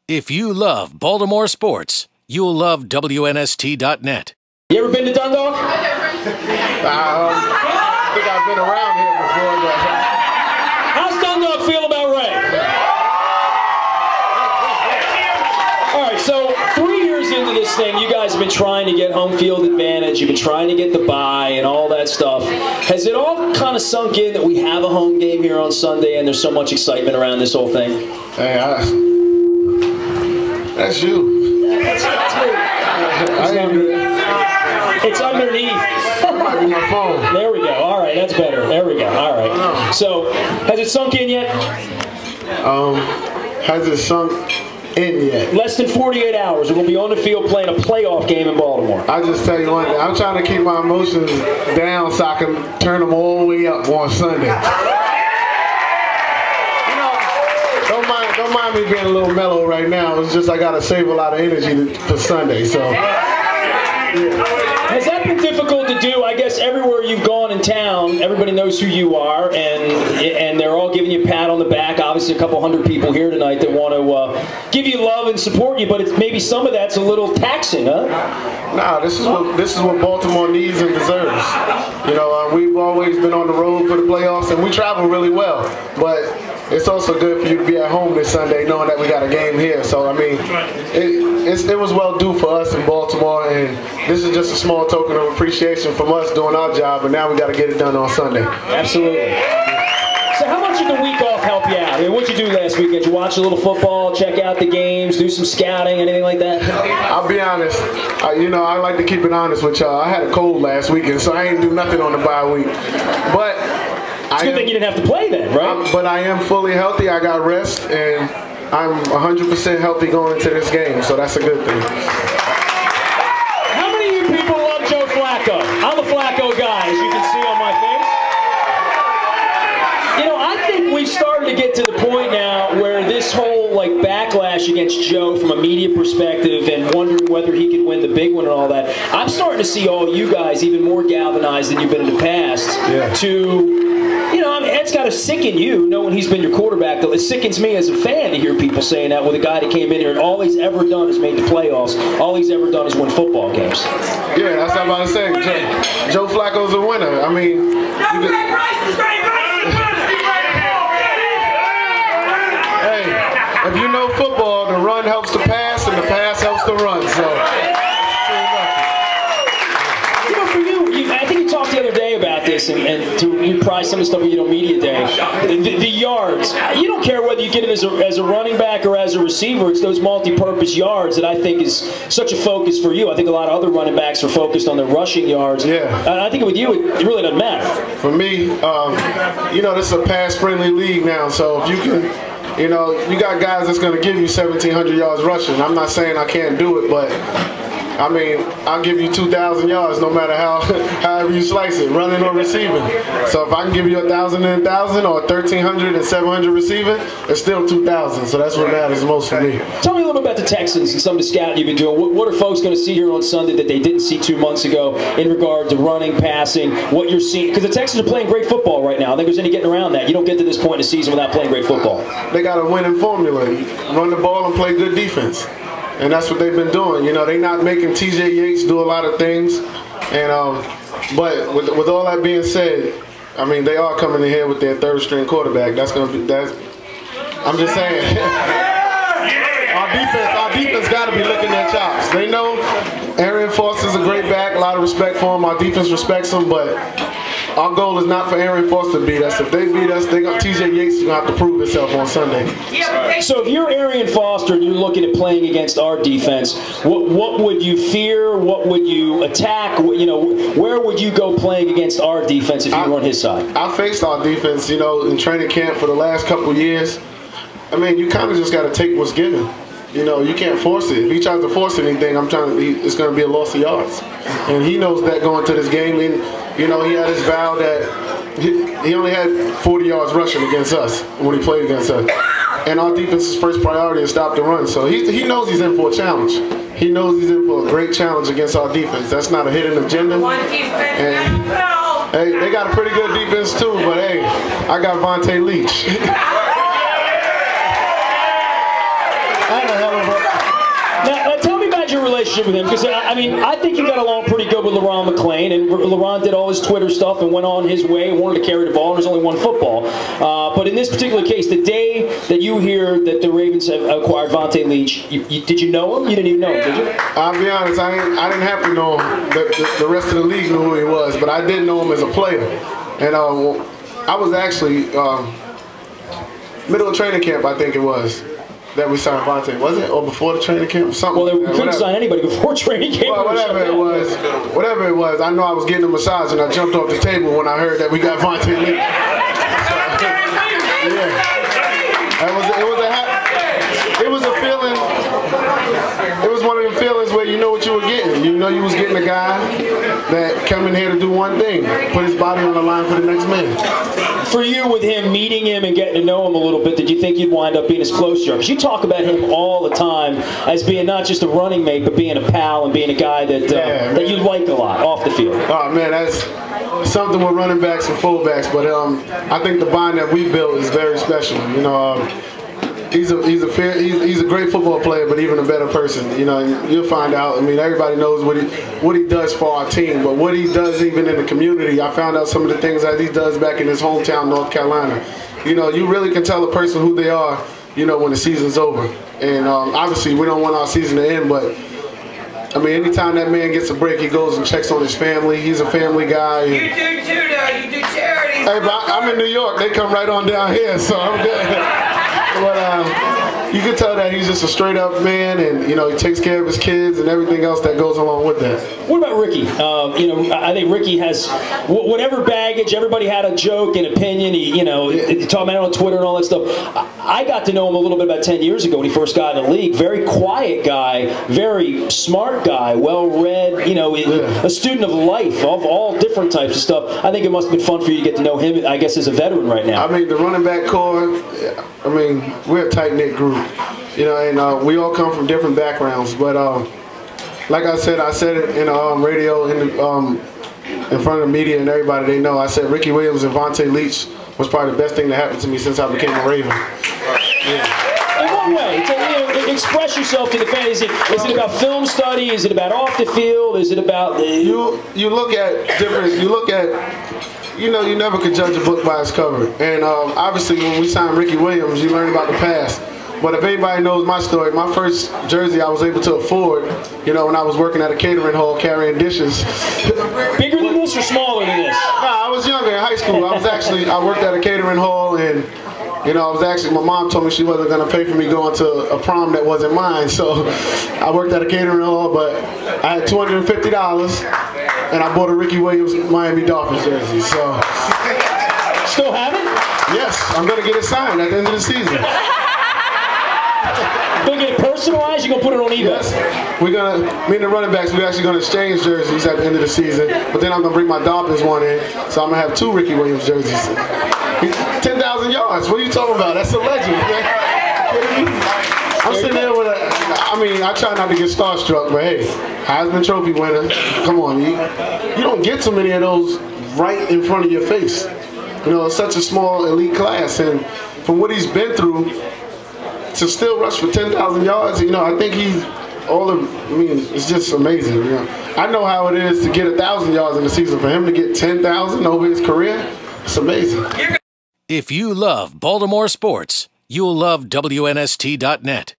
If you love Baltimore sports, you'll love WNST.net. You ever been to Dundalk? I think I've been around here before. But how's Dundalk feel about Ray? All right, so 3 years into this thing, you guys have been trying to get home field advantage. You've been trying to get the bye and all that stuff. Has it all kind of sunk in that we have a home game here on Sunday and there's so much excitement around this whole thing? Hey, that's you. It's underneath. That might be my phone. There we go. All right, that's better. There we go. All right. So, has it sunk in yet? Has it sunk in yet? Less than 48 hours. We're going to be on the field playing a playoff game in Baltimore. I just tell you one thing. I'm trying to keep my emotions down so I can turn them all the way up on Sunday. Don't mind me being a little mellow right now. It's just I got to save a lot of energy for Sunday. So. Has that been difficult to do? I guess everywhere you've gone in town, everybody knows who you are, and they're all giving you a pat on the back. Obviously, a couple hundred people here tonight that want to give you love and support you, but it's maybe some of that's a little taxing, huh? Nah, this is what Baltimore needs and deserves. You know, we've always been on the road for the playoffs, and we travel really well, but it's also good for you to be at home this Sunday knowing that we got a game here. So, I mean, it was well due for us in Baltimore, and this is just a small token of appreciation from us doing our job, and now we got to get it done on Sunday. Absolutely. So how much did the week off help you out? I mean, what'd you do last weekend? Did you watch a little football, check out the games, do some scouting, anything like that? I'll be honest. You know, I like to keep it honest with y'all. I had a cold last weekend, so I ain't do nothing on the bye week. But it's a good thing you didn't have to play then, right? But I am fully healthy. I got rest, and I'm 100% healthy going into this game, so that's a good thing. How many of you people love Joe Flacco? I'm a Flacco guy, as you can see on my face. You know, I think we've started to get to the point now where this whole backlash against Joe from a media perspective and wondering whether he could win the big one and all that, I'm starting to see all you guys even more galvanized than you've been in the past you know, I mean, it's got to sicken you knowing he's been your quarterback. It sickens me as a fan to hear people saying that with a guy that came in here and all he's ever done is made the playoffs. All he's ever done is win football games. Yeah, that's what I'm about to say. Joe Flacco's a winner. I mean, hey, if you know football, the run helps the pass and the pass helps the run. So. I think you talked the other day about this, and to reprise some of the stuff we did on Media Day. The yards. You don't care whether you get it as a running back or as a receiver. It's those multi-purpose yards that I think is such a focus for you. I think a lot of other running backs are focused on their rushing yards. Yeah. I think with you, it really doesn't matter. For me, you know, this is a pass-friendly league now, so if you can, you know, you got guys that's going to give you 1,700 yards rushing. I'm not saying I can't do it, but I mean, I'll give you 2,000 yards no matter however you slice it, running or receiving. So if I can give you 1,000 and 1,000 or 1,300 and 700 receiving, it's still 2,000. So that's what matters most for me. Tell me a little bit about the Texans and some of the scouting you've been doing. What are folks going to see here on Sunday that they didn't see 2 months ago in regard to running, passing, what you're seeing? Because the Texans are playing great football right now. I think there's any getting around that. You don't get to this point in the season without playing great football. They got a winning formula. Run the ball and play good defense. And that's what they've been doing. You know, they're not making T.J. Yates do a lot of things. And but with all that being said, I mean, they are coming in here with their third-string quarterback. I'm just saying. Our defense got to be licking their chops. They know Arian Foster's a great back. A lot of respect for him. Our defense respects him, but our goal is not for Arian Foster to beat us. If they beat us, T.J. Yates is going to have to prove himself on Sunday. So if you're Arian Foster and you're looking at playing against our defense, what would you fear? What would you attack? You know, where would you go playing against our defense if you were on his side? I faced our defense, you know, in training camp for the last couple of years. I mean, you kind of just got to take what's given. You know, you can't force it. If he tries to force anything, it's going to be a loss of yards. And he knows that going to this game. And, you know, he had his vow that he only had 40 yards rushing against us when he played against us. And our defense's first priority is stop the run. So he knows he's in for a challenge. He knows he's in for a great challenge against our defense. That's not a hidden agenda. And, hey, they got a pretty good defense too, but hey, I got Vontae Leach. had a hell of a... Now, tell me about your relationship with him, because I mean, I think you got along pretty good with LeRon McClain, and LeRon did all his Twitter stuff and went on his way and wanted to carry the ball, and there's only one football. But in this particular case, the day that you hear that the Ravens have acquired Vontae Leach, did you know him? You didn't even know him, did you? I'll be honest, I didn't have to know him. The rest of the league knew who he was, but I did know him as a player. And I was actually middle of training camp, I think it was, that we signed Vontae. Was it? Or before the training camp? Something. Well, we couldn't sign anybody before training camp. Well, whatever it was, I know I was getting a massage and I jumped off the table when I heard that we got Vontae Leach. It was a feeling. It was one of the feelings where you know what you were getting. You know you was getting a guy that come in here to do one thing, put his body on the line for the next man. For you, with him, meeting him and getting to know him a little bit, did you think you'd wind up being as close to you? Because you talk about him all the time as being not just a running mate, but being a pal and being a guy that you like a lot off the field. Oh man, that's something with running backs and fullbacks. But I think the bond that we built is very special. You know, he's a great football player, but even a better person. You know, and you'll find out. I mean, everybody knows what he does for our team, but what he does even in the community. I found out some of the things that he does back in his hometown, North Carolina. You know, you really can tell a person who they are, you know, when the season's over. And obviously, we don't want our season to end, but I mean, anytime that man gets a break, he goes and checks on his family. He's a family guy. You do too, though. You do charities. Hey, but I'm in New York. They come right on down here, so I'm good. But you can tell that he's just a straight up man, and you know, he takes care of his kids and everything else that goes along with that. What about Ricky? You know, I think Ricky has whatever baggage. Everybody had a joke and opinion. He talking about it on Twitter and all that stuff. I got to know him a little bit about 10 years ago when he first got in the league. Very quiet guy, very smart guy, well read. You know, a student of life, of all different types of stuff. I think it must have been fun for you to get to know him, I guess, as a veteran right now. I mean, the running back core. I mean, we're a tight knit group. You know, and we all come from different backgrounds, but like I said it in radio, in front of the media and everybody they know. I said Ricky Williams and Vontae Leach was probably the best thing that happened to me since I became a Raven. Yeah. In what way? Express yourself to the fans. Is it about film study? Is it about off the field? Is it about you look at different? You look at. You know, you never could judge a book by its cover. And obviously, when we signed Ricky Williams, you learn about the past. But if anybody knows my story, my first jersey I was able to afford, you know, when I was working at a catering hall carrying dishes. Bigger than this or smaller than this? Nah, I was younger in high school. I worked at a catering hall, and you know, my mom told me she wasn't going to pay for me going to a prom that wasn't mine. So I worked at a catering hall, but I had $250, and I bought a Ricky Williams Miami Dolphins jersey. So still have it? Yes, I'm going to get it signed at the end of the season. Gonna get it personalized? You're gonna put it on eBay? Yes. Me and the running backs, we're actually gonna exchange jerseys at the end of the season. But then I'm gonna bring my Dolphins one in, so I'm gonna have 2 Ricky Williams jerseys. 10,000 yards. What are you talking about? That's a legend, man. I'm sitting there with I try not to get starstruck, but hey, Heisman Trophy winner. Come on, you don't get too many of those right in front of your face. You know, it's such a small elite class, and from what he's been through, to still rush for 10,000 yards, you know, I think it's just amazing. You know, I know how it is to get 1,000 yards in the season. For him to get 10,000 over his career, it's amazing. If you love Baltimore sports, you'll love WNST.net.